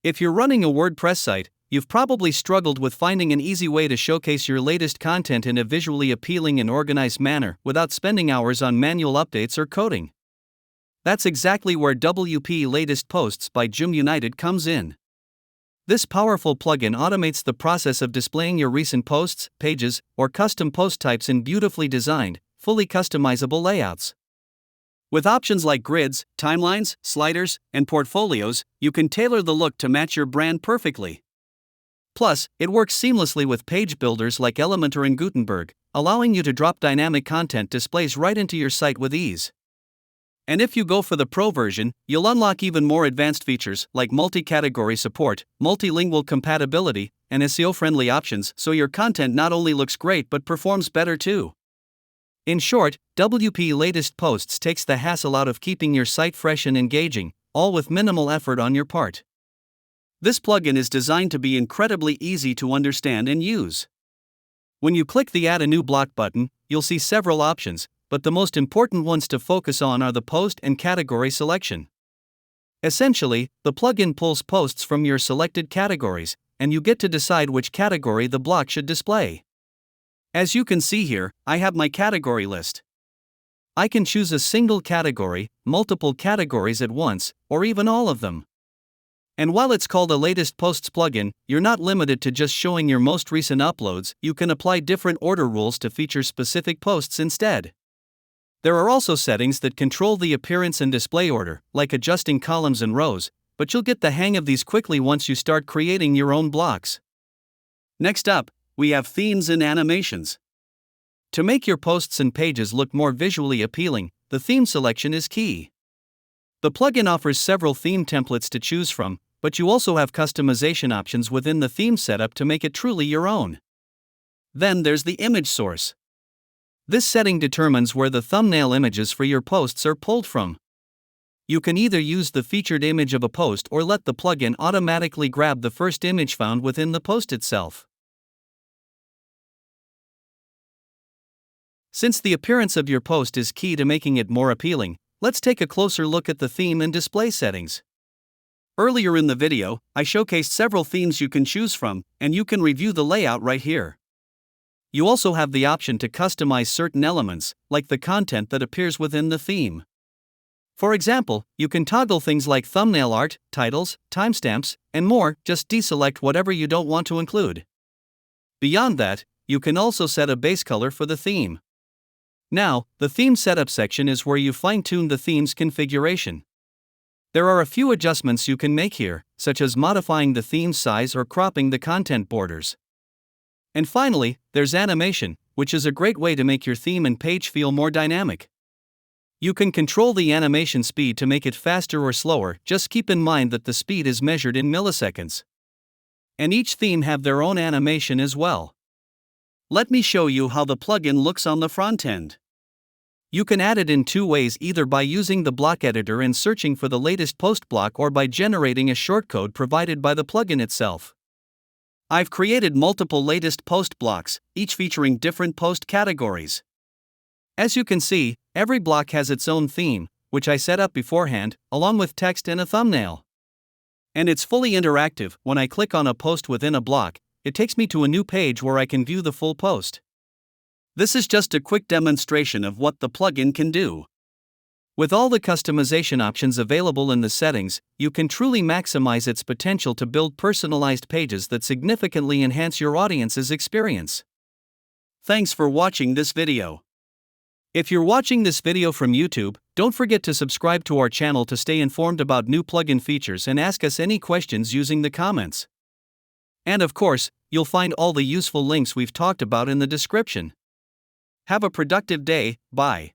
If you're running a WordPress site, you've probably struggled with finding an easy way to showcase your latest content in a visually appealing and organized manner without spending hours on manual updates or coding. That's exactly where WP Latest Posts by Joom United comes in. This powerful plugin automates the process of displaying your recent posts, pages, or custom post types in beautifully designed, fully customizable layouts. With options like grids, timelines, sliders, and portfolios, you can tailor the look to match your brand perfectly. Plus, it works seamlessly with page builders like Elementor and Gutenberg, allowing you to drop dynamic content displays right into your site with ease. And if you go for the Pro version, you'll unlock even more advanced features like multi-category support, multilingual compatibility, and SEO-friendly options so your content not only looks great but performs better too. In short, WP Latest Posts takes the hassle out of keeping your site fresh and engaging, all with minimal effort on your part. This plugin is designed to be incredibly easy to understand and use. When you click the Add a New Block button, you'll see several options, but the most important ones to focus on are the post and category selection. Essentially, the plugin pulls posts from your selected categories, and you get to decide which category the block should display. As you can see here, I have my category list. I can choose a single category, multiple categories at once, or even all of them. And while it's called a Latest Posts plugin, you're not limited to just showing your most recent uploads. You can apply different order rules to feature specific posts instead. There are also settings that control the appearance and display order, like adjusting columns and rows, but you'll get the hang of these quickly once you start creating your own blocks. Next up, we have themes and animations. To make your posts and pages look more visually appealing, the theme selection is key. The plugin offers several theme templates to choose from, but you also have customization options within the theme setup to make it truly your own. Then there's the image source. This setting determines where the thumbnail images for your posts are pulled from. You can either use the featured image of a post or let the plugin automatically grab the first image found within the post itself. Since the appearance of your post is key to making it more appealing, let's take a closer look at the theme and display settings. Earlier in the video, I showcased several themes you can choose from, and you can review the layout right here. You also have the option to customize certain elements, like the content that appears within the theme. For example, you can toggle things like thumbnail art, titles, timestamps, and more. Just deselect whatever you don't want to include. Beyond that, you can also set a base color for the theme. Now, the theme setup section is where you fine-tune the theme's configuration. There are a few adjustments you can make here, such as modifying the theme size or cropping the content borders. And finally, there's animation, which is a great way to make your theme and page feel more dynamic. You can control the animation speed to make it faster or slower. Just keep in mind that the speed is measured in milliseconds. And each theme have their own animation as well. Let me show you how the plugin looks on the front end. You can add it in two ways, either by using the block editor and searching for the latest post block or by generating a shortcode provided by the plugin itself. I've created multiple latest post blocks, each featuring different post categories. As you can see, every block has its own theme, which I set up beforehand, along with text and a thumbnail. And it's fully interactive. When I click on a post within a block, it takes me to a new page where I can view the full post. This is just a quick demonstration of what the plugin can do. With all the customization options available in the settings, you can truly maximize its potential to build personalized pages that significantly enhance your audience's experience. Thanks for watching this video. If you're watching this video from YouTube, don't forget to subscribe to our channel to stay informed about new plugin features and ask us any questions using the comments. And of course, you'll find all the useful links we've talked about in the description. Have a productive day. Bye.